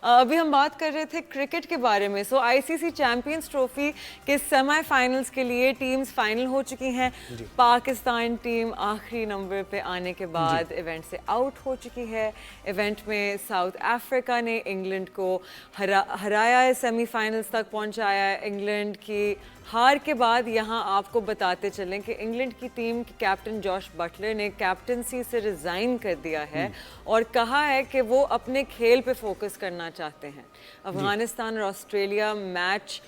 अभी हम बात कर रहे थे क्रिकेट के बारे में। आईसीसी चैंपियंस ट्रॉफी के सेमीफाइनल्स के लिए टीम्स फाइनल हो चुकी हैं। पाकिस्तान टीम आखिरी नंबर पे आने के बाद इवेंट से आउट हो चुकी है। इवेंट में साउथ अफ्रीका ने इंग्लैंड को हराया है, सेमीफाइनल्स तक पहुंचाया है। इंग्लैंड की हार के बाद यहाँ आपको बताते चलें कि इंग्लैंड की टीम के कैप्टन जॉश बटलर ने कैप्टनसी से रिज़ाइन कर दिया है और कहा है कि वो अपने खेल पे फोकस करना चाहते हैं। अफगानिस्तान और ऑस्ट्रेलिया मैच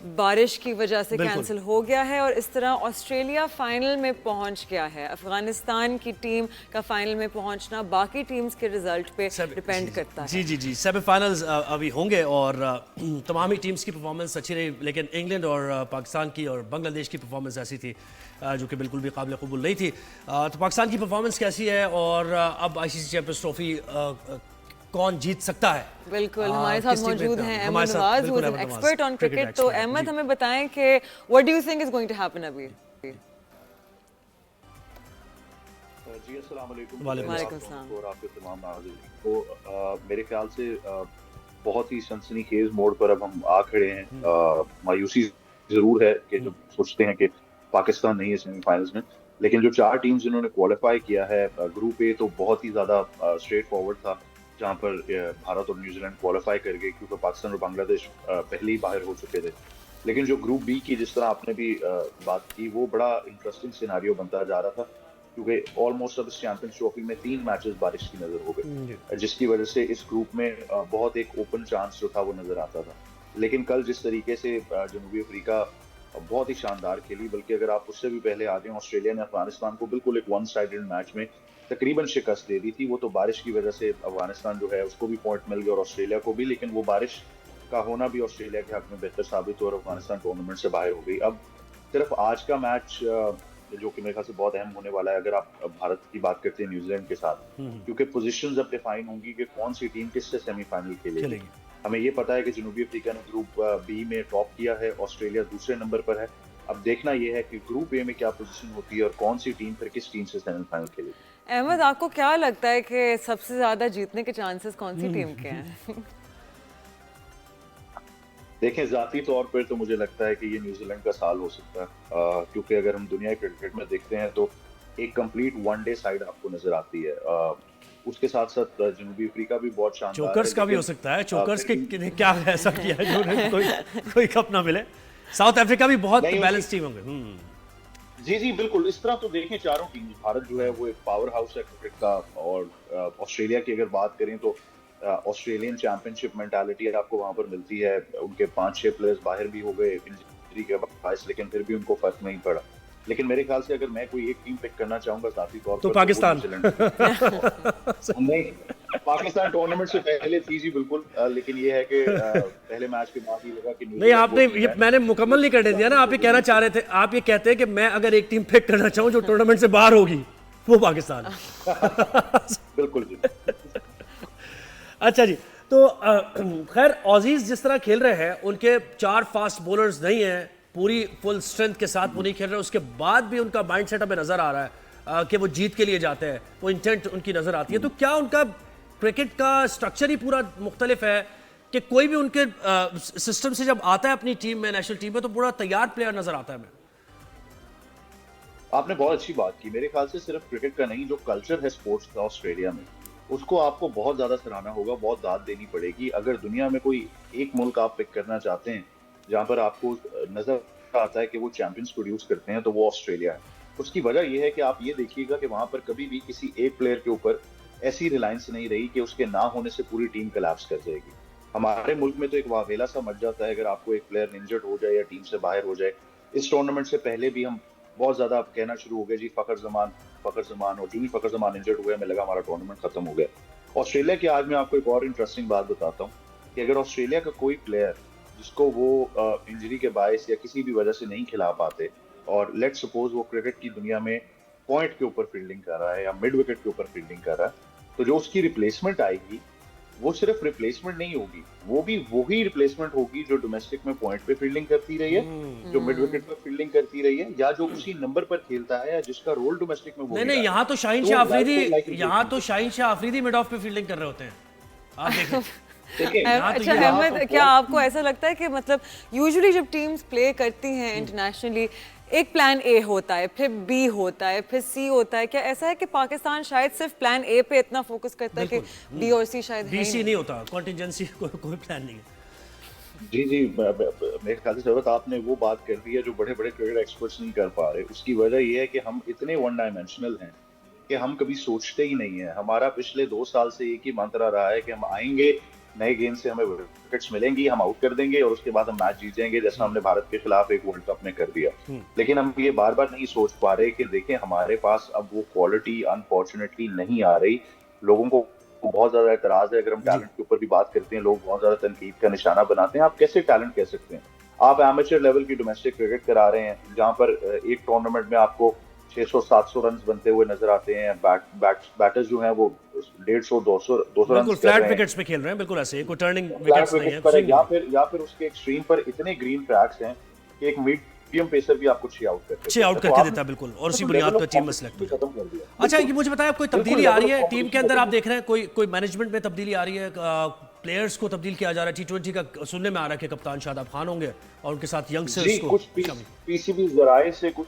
बारिश की वजह से कैंसिल हो गया है और इस तरह ऑस्ट्रेलिया फाइनल में पहुंच गया है। अफगानिस्तान की टीम का फाइनल में पहुंचना बाकी टीम्स के रिजल्ट पे डिपेंड करता है। जी सेमीफाइनल्स अभी होंगे और तमाम ही टीम्स की परफॉर्मेंस अच्छी रही, लेकिन इंग्लैंड और पाकिस्तान की और बांग्लादेश की परफॉर्मेंस ऐसी थी जो कि बिल्कुल भी काबिल कबूल नहीं थी। तो पाकिस्तान की परफॉर्मेंस कैसी है और अब आईसीसी चैंपियंस ट्रॉफी कौन जीत सकता है? बिल्कुल, हमारे साथ मौजूद हैं Ahmed Nawaz, who is an expert on cricket. तो अहमद, हमें बताएं कि what do you think is going to happen अभी? जी अस्सलाम वालेकुम। वालेकुम सलाम और आपके तमाम नाज़रीन को मेरे ख्याल से बहुत ही सनसनीखेज मोड़ पर अब हम आ खड़े हैं। मायूसी जरूर है कि जब सोचते हैं कि पाकिस्तान नहीं है सेमीफाइनल्स में, लेकिन जो चार टीम्स जिन्होंने क्वालिफाई किया है ग्रुप ए तो बहुत ही ज्यादा स्ट्रेट फॉरवर्ड था, जहां पर भारत और न्यूजीलैंड क्वालिफाई कर गए क्योंकि पाकिस्तान और बांग्लादेश पहले ही बाहर हो चुके थे। लेकिन जो ग्रुप बी की जिस तरह आपने भी बात की, वो बड़ा इंटरेस्टिंग सिनारियो बनता जा रहा था क्योंकि ऑलमोस्ट अब इस चैंपियंस ट्रॉफी में 3 मैचेस बारिश की नजर हो गए, जिसकी वजह से इस ग्रुप में बहुत एक ओपन चांस जो था वो नजर आता था। लेकिन कल जिस तरीके से जनूबी अफ्रीका बहुत ही शानदार खेली, बल्कि अगर आप उससे भी पहले आ जाएं, ऑस्ट्रेलिया ने अफगानिस्तान को बिल्कुल एक वन साइडेड मैच में तकरीबन शिकस्त दे दी थी। वो तो बारिश की वजह से अफगानिस्तान जो है उसको भी पॉइंट मिल गया और ऑस्ट्रेलिया को भी, लेकिन वो बारिश का होना भी ऑस्ट्रेलिया के हक में बेहतर साबित हुआ और अफगानिस्तान टूर्नामेंट से बाहर हो गई। अब सिर्फ आज का मैच जो कि मेरे ख्याल से बहुत अहम होने वाला है अगर आप भारत की बात करते हैं न्यूजीलैंड के साथ, क्योंकि पोजीशंस अब डिफाइन होंगी कि कौन सी टीम किससे सेमीफाइनल खेलेगी। हमें ये पता है कि जनूबी अफ्रीका ने ग्रुप बी में टॉप किया है, ऑस्ट्रेलिया दूसरे नंबर पर है। अब देखना यह है कि ग्रुप ए में क्या पोजीशन होती है और कौन सी टीम फिर किस टीम से सेमीफाइनल खेलेगी। अहमद, आपको क्या लगता है कि सबसे ज्यादा जीतने के चांसेस कौन सी टीम के हैं? देखें, जाती तौर पर तो मुझे लगता है कि ये न्यूजीलैंड का साल हो सकता है, क्योंकि अगर हम दुनिया के क्रिकेट में देखते हैं तो एक कंप्लीट वनडे साइड आपको नजर आती है। उसके साथ साथ जनूबी अफ्रीका भी बहुत शानदार है। चोकर्स का भी हो सकता है, चोकर्स के क्या ऐसा किया है जो कोई कप ना मिले। साउथ अफ्रीका भी बहुत बैलेंस टीम होंगे। जी बिल्कुल, इस तरह तो देखें चारों टीम, भारत जो है वो एक पावर हाउस है क्रिकेट का, और ऑस्ट्रेलिया की अगर बात करें तो ऑस्ट्रेलियन चैंपियनशिप मेंटालिटी आपको वहां पर मिलती है। उनके 5-6 प्लेयर्स बाहर भी हो गए इंजरी के बायस, लेकिन फिर भी उनको फर्क नहीं पड़ा। लेकिन मेरे ख्याल से अगर मैं कोई एक टीम पिक करना चाहूंगा जाती तौर तो पर पाकिस्तान। नहीं, पाकिस्तान टूर्नामेंट से पहले थी जी बिल्कुल, लेकिन ये है कि पहले मैच के बाद ही लगा कि नहीं, आपने ये मैंने मुकम्मल नहीं करने दिया ना। आप ये कहना चाह रहे थे, आप ये कहते हैं कि मैं अगर एक टीम पिक करना चाहूँ जो टूर्नामेंट से बाहर होगी वो पाकिस्तान। बिल्कुल जी। अच्छा जी, तो खैर ऑजीज जिस तरह खेल रहे हैं, उनके 4 फास्ट बॉलर्स नहीं हैं, पूरी फुल स्ट्रेंथ के साथ वो नहीं खेल रहे, उसके बाद भी उनका माइंड सेट हमें नजर आ रहा है कि वो जीत के लिए जाते हैं, वो इंटेंट उनकी नजर आती है। तो क्या उनका क्रिकेट का स्ट्रक्चर ही पूरा मुख्तलिफ है कि कोई भी उनके सिस्टम से जब आता है अपनी टीम में, नेशनल टीम में, तो पूरा तैयार प्लेयर नजर आता है हमें? आपने बहुत अच्छी बात की। मेरे ख्याल से सिर्फ क्रिकेट का नहीं, जो कल्चर है स्पोर्ट्स का ऑस्ट्रेलिया में, उसको आपको बहुत ज्यादा सराहना होगा, बहुत दाद देनी पड़ेगी। अगर दुनिया में कोई एक मुल्क आप पिक करना चाहते हैं जहां पर आपको नजर आता है कि वो चैंपियंस प्रोड्यूस करते हैं, तो वो ऑस्ट्रेलिया है। उसकी वजह यह है कि आप ये देखिएगा कि वहां पर कभी भी किसी एक प्लेयर के ऊपर ऐसी रिलायंस नहीं रही कि उसके ना होने से पूरी टीम कोलैप्स कर जाएगी। हमारे मुल्क में तो एक वावेला सा मच जाता है अगर आपको एक प्लेयर इंजर्ड हो जाए या टीम से बाहर हो जाए। इस टूर्नामेंट से पहले भी हम बहुत ज्यादा कहना शुरू हो गए जी फखर जमान और जूनी फखर जमान इंजर्ड हुए, हमें लगा हमारा टूर्नामेंट खत्म हो गया। ऑस्ट्रेलिया की आज मैं आपको एक और इंटरेस्टिंग बात बताता हूँ कि अगर ऑस्ट्रेलिया का कोई प्लेयर जिसको वो इंजरी के बायस या किसी भी वजह से नहीं खिला पाते, और लेट सपोज वो क्रिकेट की दुनिया में पॉइंट के ऊपर फील्डिंग कर रहा है या मिड विकेट के ऊपर फील्डिंग कर रहा है, तो जो उसकी रिप्लेसमेंट आएगी वो सिर्फ रिप्लेसमेंट नहीं होगी, वो भी वही रिप्लेसमेंट होगी जो डोमेस्टिक में पॉइंट पे फील्डिंग करती रही है, जो मिड विकेट पे फील्डिंग करती रही है, या जो उसी नंबर पर खेलता है या जिसका रोल डोमेस्टिक में वो नहीं, यहाँ तो शाहीन शाह अफरीदी मिड ऑफ पे फील्डिंग कर रहे होते हैं, आप देखें। देखिए यहाँ तो अच्छा ये अहमद, क्या आपको ऐसा लगता है कि मतलब यूजुअली जब टीम्स प्ले करती हैं इंटरनेशनली, एक प्लान ए होता है, फिर बी होता है, फिर सी होता है, क्या ऐसा है कि पाकिस्तान शायद सिर्फ प्लान ए पे इतना फोकस करता है कि बी और सी शायद है ही बीसी नहीं? नहीं होता, कॉन्टिजेंसी कोई प्लान नहीं है। जी जी, मेरे ख्याल से जरूरत आपने वो बात कर दी है जो बड़े बड़े क्रिकेट एक्सपर्ट्स नहीं कर पा रहे। उसकी वजह ये है कि हम इतने वन डायमेंशनल हैं कि हम कभी सोचते ही नहीं है। हमारा पिछले 2 साल से एक ही मंत्रा रहा है कि हम आएंगे, नए गेंद से हमें विकेट्स मिलेंगी, हम आउट कर देंगे और उसके बाद हम मैच जीत जाएंगे, जैसा हमने भारत के खिलाफ एक वर्ल्ड कप में कर दिया। लेकिन हम ये बार बार नहीं सोच पा रहे कि देखें हमारे पास अब वो क्वालिटी अनफॉर्चुनेटली नहीं आ रही। लोगों को बहुत ज्यादा एतराज है। अगर हम टैलेंट के ऊपर भी बात करते हैं, लोग बहुत ज्यादा तनकीद का निशाना बनाते हैं। आप कैसे टैलेंट कह सकते हैं? आप एमेचर लेवल की डोमेस्टिक क्रिकेट करा रहे हैं जहां पर एक टूर्नामेंट में आपको 600-700 रन बनते हुए नजर आते हैं। बैटर्स जो हैं वो 150-200 रन बिल्कुल कर फ्लैट रहे हैं, विकेट्स पे खेल रहे हैं, बिल्कुल ऐसे कोई टर्निंग फ्लैट विकेट्स नहीं विकेट है, पर है, स्विंग नहीं है। या फिर उसके एक्सट्रीम पर इतने ग्रीन ट्रैक्स हैं कि एक मीडियम पेसर भी आपको 6 आउट करके 6 आउट तो करके आपने देता है, बिल्कुल, और उसी तो बुनियाद level पर of टीम में सेलेक्ट competition हुई। खत्म कर दिया। अच्छा, ये मुझे बताया कोई बिल्कुल, तब्दीली आ level रही of है टीम के competition अंदर, आप खत्म देख रहे हैं कोई मैनेजमेंट में तब्दीली आ रही है, प्लेयर्स को तब्दील किया जा रहा है? T20 का सुनने में आ रहा है कि कप्तान शादाब खान होंगे और उनके साथ जी, यंगस्टर्स को कुछ पीसीबी जराए से कुछ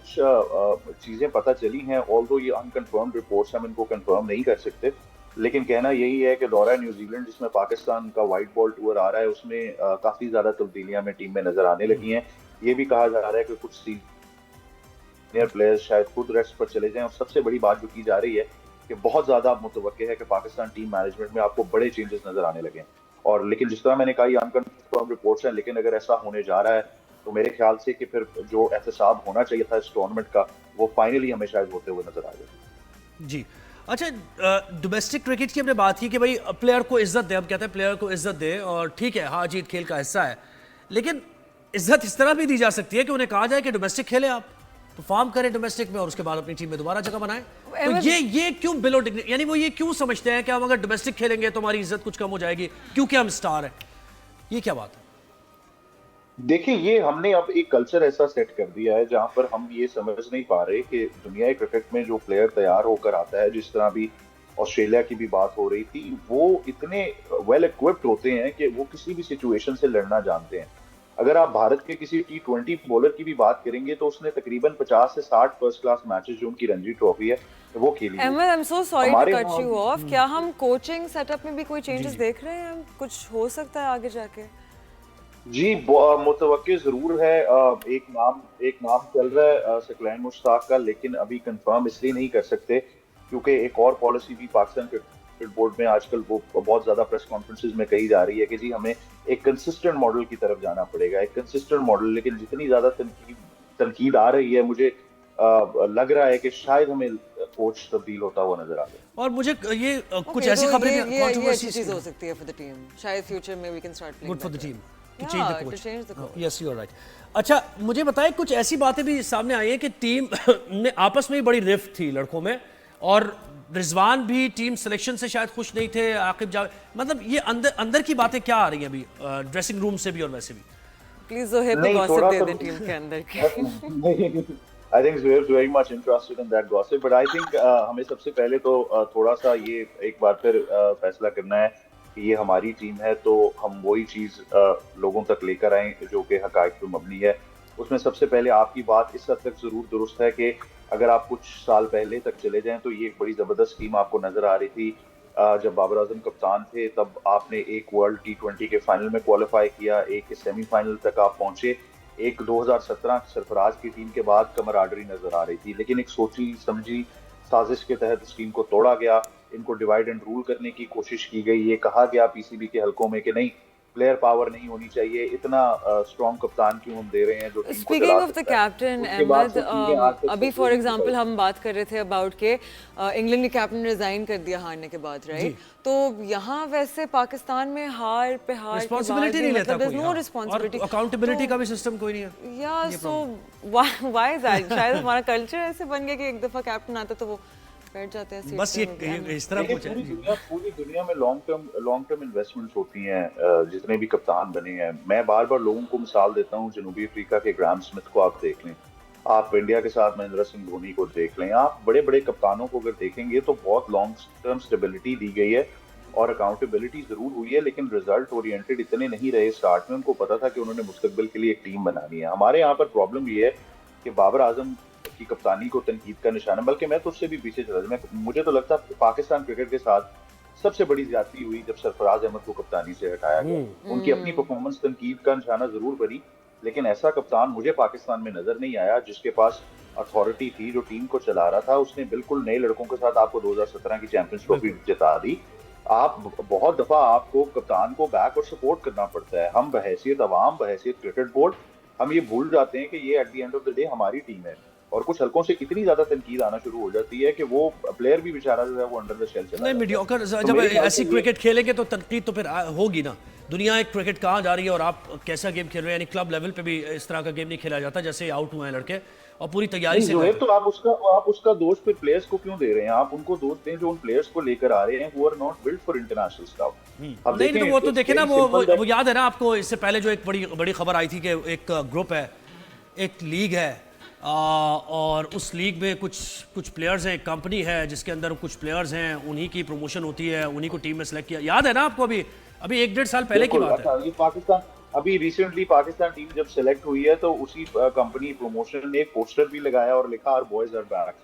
चीजें पता चली हैं। ऑल्दो ये अनकंफर्म्ड रिपोर्ट्स, हम इनको कंफर्म नहीं कर सकते, लेकिन कहना यही है कि दौरा न्यूजीलैंड जिसमें पाकिस्तान का वाइट बॉल टूर आ रहा है, उसमें काफी ज्यादा तब्दीलियां में टीम में नजर आने लगी हैं। ये भी कहा जा रहा है कि कुछ सीनियर प्लेयर्स शायद खुद रेस्ट पर चले जाएं, और सबसे बड़ी बात जो की जा रही है कि बहुत ज्यादा मुतवक्के है कि पाकिस्तान टीम मैनेजमेंट में आपको बड़े चेंजेस नजर आने लगे हैं। और लेकिन जिस तरह मैंने कहा ये अनकंफर्म रिपोर्ट्स हैं, लेकिन अगर ऐसा होने जा रहा है तो मेरे ख्याल से कि फिर जो एहतसाब होना चाहिए था इस टूर्नामेंट का, वो फाइनली हमें शायद होते हुए नजर आ जाए। जी। अच्छा, डोमेस्टिक क्रिकेट की हमने बात की कि भाई प्लेयर को इज्जत दे, हम कहते हैं प्लेयर को इज्जत दे, और ठीक है हार जीत खेल का हिस्सा है, लेकिन इज्जत इस तरह भी दी जा सकती है कि उन्हें कहा जाए कि डोमेस्टिक खेले, आप परफॉर्म करें डोमेस्टिक में और उसके बाद अपनी टीम में दोबारा जगह बनाएं। तो ये क्यों बिलो डिग्निटी, यानी वो ये क्यों समझते हैं कि हम अगर डोमेस्टिक खेलेंगे तो हमारी इज्जत कुछ कम हो जाएगी क्योंकि हम स्टार हैं? ये क्या बात है? देखिए, ये हमने अब एक कल्चर ऐसा सेट कर दिया है जहां पर हम ये समझ नहीं पा रहे कि दुनिया क्रिकेट में जो प्लेयर तैयार होकर आता है, जिस तरह भी ऑस्ट्रेलिया की भी बात हो रही थी, वो इतने वेल इक्विप्ड होते हैं कि वो किसी भी सिचुएशन से लड़ना जानते हैं। अगर आप भारत के किसी T20 बॉलर की भी बात करेंगे तो उसने तकरीबन 50 से 60 फर्स्ट क्लास मैचेस, जो उनकी रणजी ट्रॉफी है, वो खेली है। Ahmed, I am so sorry to हमारे कट यहाँ- यू ऑफ, क्या हम कोचिंग सेटअप में भी कोई चेंजेस देख रहे हैं? कुछ हो सकता है आगे जाके? जी, मुतवक्के जरूर है। एक नाम चल रहा है सकलैन मुश्ताक का, लेकिन अभी कंफर्म इसलिए नहीं कर सकते क्योंकि एक और पॉलिसी भी पाकिस्तान क्रिकेट बोर्ड में आजकल वो बहुत ज्यादा प्रेस कॉन्फ्रेंसेस में कही जा रही है कि जी हमें एक कंसिस्टेंट मॉडल की तरफ जाना पड़ेगा, एक कंसिस्टेंट मॉडल। लेकिन जितनी ज्यादा तनकीद आ रही है, मुझे लग रहा है कि शायद हमें कोच तब्दील होता हुआ नजर आ जाए। और मुझे ये कुछ Okay, ऐसी तो खबरें ये भी, अच्छी controversies चीज हो सकती है फॉर द टीम, शायद फ्यूचर में we can start playing good for the team to Yeah, change the to coach. change the coach. Yes, you are right. अच्छा, मुझे बताएं कुछ ऐसी बातें भी सामने आई हैं कि टीम ने आपस में ही बड़ी रिफ्ट थी लड़कों में, और रिजवान भी टीम सिलेक्शन से शायद खुश नहीं थे, आकिब जावेद, मतलब ये अंदर की बातें क्या आ रही हैं अभी ड्रेसिंग रूम से भी और वैसे भी? प्लीज जोहेब को नहीं, गॉसिप थोड़ा दे सा- दे टीम के अंदर की। I think Zohaib's very much interested in that gossip, but I think हमें सबसे पहले तो थोड़ा सा ये एक बार फिर फैसला करना है कि ये हमारी टीम है, तो हम वही चीज लोगों तक लेकर आए जो कि हकायक पे मबनी है। उसमें सबसे पहले आपकी बात इस हद तक जरूर दुरुस्त है कि अगर आप कुछ साल पहले तक चले जाएं तो ये एक बड़ी जबरदस्त टीम आपको नजर आ रही थी। जब बाबर आजम कप्तान थे तब आपने एक वर्ल्ड T20 के फाइनल में क्वालिफाई किया, एक के सेमीफाइनल तक आप पहुंचे, एक 2017 सरफराज की टीम के बाद कमराडरी नजर आ रही थी, लेकिन एक सोची समझी साजिश के तहत इस टीम को तोड़ा गया। इनको डिवाइड एंड रूल करने की कोशिश की गई। ये कहा गया पीसीबी के हलकों में कि नहीं, प्लेयर पावर नहीं होनी चाहिए, इतना स्ट्रॉन्ग कप्तान क्यों हम दे रहे हैं जो टीम को स्पीकिंग चला ऑफ द सकता है। कैप्टन उसके बाद अहमद, से चीजें आज तक अभी से फॉर पूरी एग्जांपल तरह- हम बात कर रहे थे अबाउट के इंग्लैंड के कैप्टन रिजाइन कर दिया हारने के बाद, राइट? तो यहाँ वैसे पाकिस्तान में हार पे हार के बाद रिस्पॉन्सिबिलिटी नहीं लेता मतलब कोई, नो हाँ। रिस्पॉन्सिबिलिटी, और अकाउंटेबिलिटी का भी सिस्टम कोई नहीं है। या सो व्हाई इज दैट? शायद हमारा कल्चर ऐसे बन गया कि एक दफा कैप्टन आता तो वो बैठ जाते हैं सीट बस पे ये में। इस तरह देखिए, कुछ है। पूरी दुनिया में लॉन्ग टर्म इन्वेस्टमेंट्स होती हैं। जितने भी कप्तान बने हैं, मैं बार बार लोगों को मिसाल देता हूँ, जनूबी अफ्रीका के ग्राहम स्मिथ को आप देख लें, आप इंडिया के साथ महेंद्र सिंह धोनी को देख लें, आप बड़े बड़े कप्तानों को अगर देखेंगे तो बहुत लॉन्ग टर्म स्टेबिलिटी दी गई है। और अकाउंटेबिलिटी जरूर हुई है, लेकिन रिजल्ट ओरिएंटेड इतने नहीं रहे स्टार्ट में। उनको पता था कि उन्होंने मुस्तकबिल के लिए एक टीम बनानी है। हमारे यहाँ पर प्रॉब्लम ये है कि बाबर आजम की कप्तानी को तनकीद का निशाना, बल्कि मैं तो उससे भी पीछे चला, मुझे तो लगता है पाकिस्तान क्रिकेट के साथ सबसे बड़ी ज्यादती हुई जब सरफराज अहमद को कप्तानी से हटाया गया। उनकी अपनी परफॉर्मेंस तनकीद का निशाना जरूर बनी, लेकिन ऐसा कप्तान मुझे पाकिस्तान में नजर नहीं आया जिसके पास अथॉरिटी थी, जो टीम को चला रहा था। उसने बिल्कुल नए लड़कों के साथ आपको 2017 की चैंपियंस ट्रॉफी जिता दी। आप बहुत दफा आपको कप्तान को बैक और सपोर्ट करना पड़ता है। हम बहैसियत अवाम, बहैसियत क्रिकेट बोर्ड, हम ये भूल जाते हैं कि ये at the end of the day हमारी टीम है, और कुछ हलकों से इतनी ज्यादा तनकीद आना शुरू हो जाती है कि वो प्लेयर भी बेचारा जो है वो अंडर द शेल चला नहीं, मीडियोकर जब ऐसी क्रिकेट खेलेंगे तो तनकीद तो फिर होगी ना। दुनिया एक क्रिकेट कहाँ जा रही है और आप कैसा गेम खेल रहे हैं, यानी क्लब लेवल पे भी इस तरह का गेम नहीं खेला जाता जैसे आउट हुए हैं लड़के और पूरी तैयारी से। तो आप उसका दोष फिर प्लेयर्स को क्यों दे रहे हैं? आप उनको दोष दें जो उन प्लेयर्स को लेकर आ रहे हैं who are not built for international stuff। नहीं तो वो तो देखे ना, वो याद है ना आपको, इससे पहले जो एक बड़ी खबर आई थी कि एक ग्रुप है, एक लीग है, और उस लीग में कुछ प्लेयर्स हैं, एक कंपनी है जिसके अंदर कुछ प्लेयर्स हैं, उन्हीं की प्रमोशन होती है, उन्हीं को टीम में सेलेक्ट किया। याद है ना आपको? अभी 1-1.5 साल पहले की बात है। ये पाकिस्तान अभी रिसेंटली पाकिस्तान टीम जब सेलेक्ट हुई है तो उसी कंपनी प्रमोशन ने एक पोस्टर भी लगाया और लिखा आवर बॉयज आर बैक।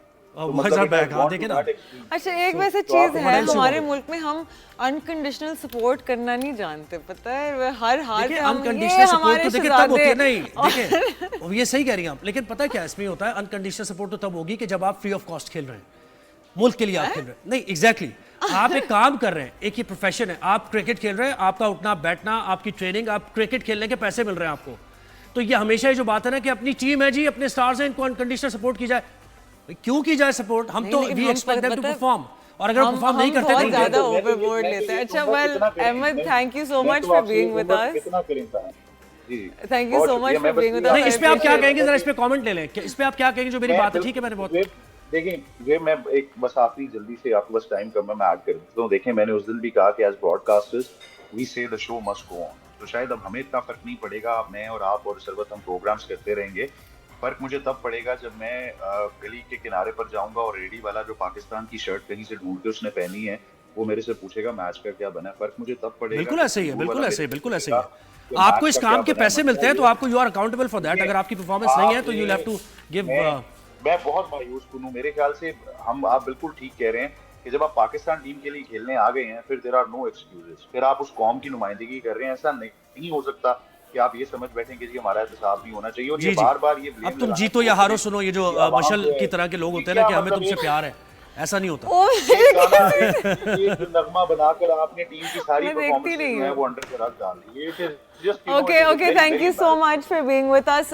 अच्छा, एक वैसे चीज है हमारे मुल्क में, हम अनकंडीशनल सपोर्ट करना नहीं जानते, पता है? हर हाल पे हम अनकंडीशनल सपोर्ट तो देखिए तब होती है, नहीं देखिए ये सही कह रही हैं आप, लेकिन पता है क्या इसमें होता है, अनकंडीशनल सपोर्ट तो तब होगी कि जब आप फ्री ऑफ कॉस्ट खेल रहे हैं, मुल्क के लिए आप खेल रहे हैं। नहीं, एग्जैक्टली आप एक काम कर रहे हैं, एक ही प्रोफेशन है, आप क्रिकेट खेल रहे हैं, आपका उठना बैठना, आपकी ट्रेनिंग, आप क्रिकेट खेलने के पैसे मिल रहे हैं आपको। तो ये हमेशा ये जो बात है ना कि अपनी टीम है जी, अपने स्टार्स हैं, इनको अनकंडीशनल सपोर्ट की जाए। क्यों की जाए सपोर्ट? हम तो we expect them to perform, और अगर वो परफॉर्म नहीं करते तो ज्यादा ओवरबोर्ड लेते हैं। अच्छा, well Ahmed, thank you so much for being with us. Thank you so much for being with us. नहीं, इस पे आप क्या कहेंगे, जरा इस पे कमेंट ले लें कि इस पे आप क्या कहेंगे जो मेरी बात है। ठीक है, मैंने बहुत देखिए मैं एक बस आखिरी जल्दी से, आपको बस टाइम कम है, मैं ऐड कर देता हूं। देखिए मैंने उस दिन भी कहा कि एज ब्रॉडकास्टर्स वी से the show must go on, तो शायद अब हमें इतना फर्क नहीं पड़ेगा, मैं और आप और सरवत हम प्रोग्राम्स करते रहेंगे। फर्क मुझे तब पड़ेगा जब मैं गली के किनारे पर जाऊंगा और रेडी वाला जो पाकिस्तान की शर्ट कहीं से ढूंढ के उसने पहनी है वो मेरे से पूछेगा मैच का क्या बना। फर्क मुझे तब पड़ेगा। बिल्कुल ऐसे ही है, बिल्कुल ऐसे ही, बिल्कुल ऐसे ही है। आपको इस काम के पैसे मिलते हैं तो आपको you are accountable for that. अगर आपकी परफॉर्मेंस नहीं है तो यू हैव टू गिव। मैं बहुत मायूस हूँ, मेरे ख्याल से आप बिल्कुल ठीक कह रहे हैं कि जब आप पाकिस्तान टीम के लिए खेलने आ गए हैं फिर देयर आर नो एक्सक्यूजेस, फिर आप उस कौम की नुमाइंदगी कर रहे हैं। ऐसा नहीं हो सकता कि आप ये समझ बैठें कि जी हमारा एहतसाब नहीं होना चाहिए और ये बार-बार ये अब तुम जीतो या हारो, सुनो ये जो मशल की तरह के लोग होते हैं ना कि हमें तुमसे प्यार है, ऐसा नहीं होता। ये जो नगमा बनाकर आपने टीम की सारी परफॉर्मेंस जो है वो अंडर के रख डाल दी। Okay, thank you so much for being with us.